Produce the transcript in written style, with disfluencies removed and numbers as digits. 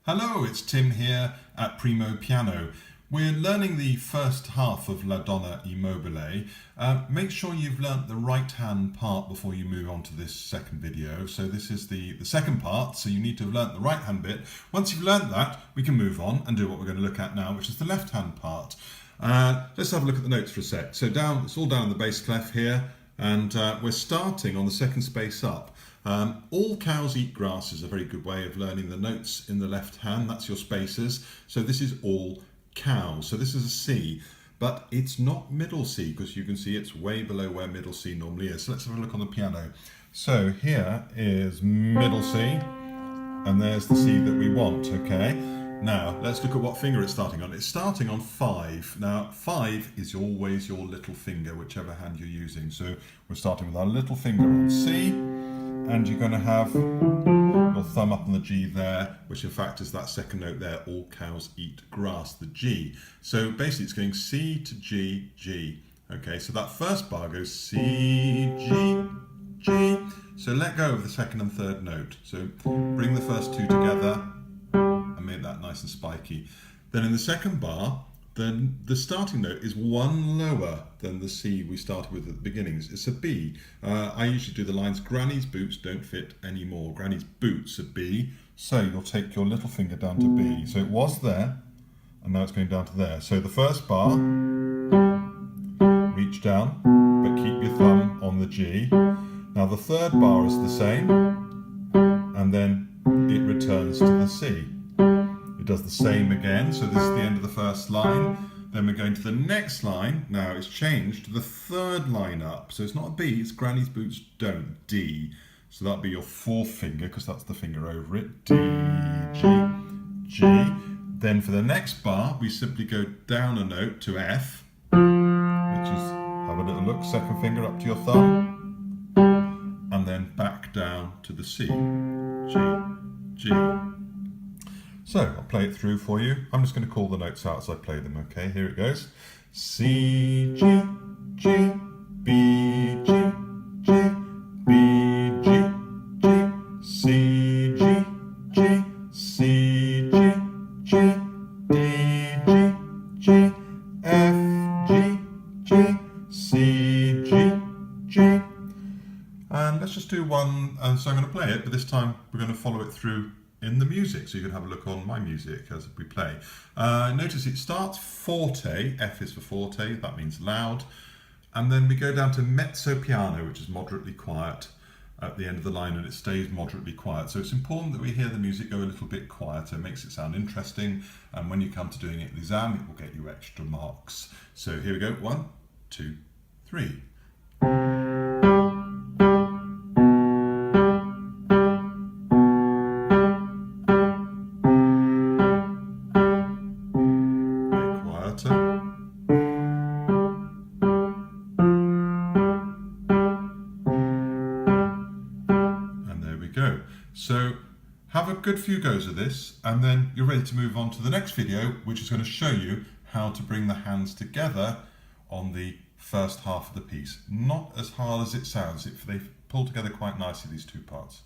Hello, it's Tim here at Primo Piano. We're learning the first half of La Donna Immobile. Make sure you've learnt the right hand part before you move on to this second video. So this is the second part, so you need to have learnt the right hand bit. Once you've learnt that, we can move on and do what we're going to look at now, which is the left hand part. Let's have a look at the notes for a sec. So it's all down in the bass clef here, and we're starting on the second space up. All cows eat grass is a very good way of learning the notes in the left hand. That's your spaces. So this is all cows. So this is a C, but it's not middle C because you can see it's way below where middle C normally is. So let's have a look on the piano. So here is middle C, and there's the C that we want, okay? Now, let's look at what finger it's starting on. It's starting on 5. Now, 5 is always your little finger, whichever hand you're using. So we're starting with our little finger on C, and you're going to have your thumb up on the G there, which in fact is that second note there, all cows eat grass, the G. So basically it's going C to G, G. Okay, so that first bar goes C, G, G. So let go of the second and third note. So bring the first two together and make that nice and spiky. Then in the second bar, then the starting note is one lower than the C we started with at the beginnings. It's a B. I usually do the lines, Granny's boots don't fit anymore. Granny's boots are B. So you'll take your little finger down to B. So it was there, and now it's going down to there. So the first bar, reach down, but keep your thumb on the G. Now the third bar is the same, and then it returns to the C. It does the same again, so this is the end of the first line. Then we're going to the next line. Now it's changed to the third line up. So it's not a B, it's Granny's boots don't, D. So that'll be your fourth finger, because that's the finger over it. D, G, G. Then for the next bar, we simply go down a note to F, which is, have a little look, second finger up to your thumb, and then back down to the C, G, G. So I'll play it through for you. I'm just going to call the notes out as I play them, okay? Here it goes. C, G, G, B, G, G, B, G, G, C, G, G, C, G, G, D, G, G, F, G, G, C, G, G. And let's just do one, and so I'm going to play it, but this time we're going to follow it through in the music, so you can have a look on my music as we play. Notice it starts forte, F is for forte, that means loud, and then we go down to mezzo piano, which is moderately quiet at the end of the line, and it stays moderately quiet. So it's important that we hear the music go a little bit quieter, it makes it sound interesting, and when you come to doing it in the exam, it will get you extra marks. So here we go, 1, 2, 3. And there we go. So have a good few goes of this, and then you're ready to move on to the next video, which is going to show you how to bring the hands together on the first half of the piece. Not as hard as it sounds. They pull together quite nicely, these two parts.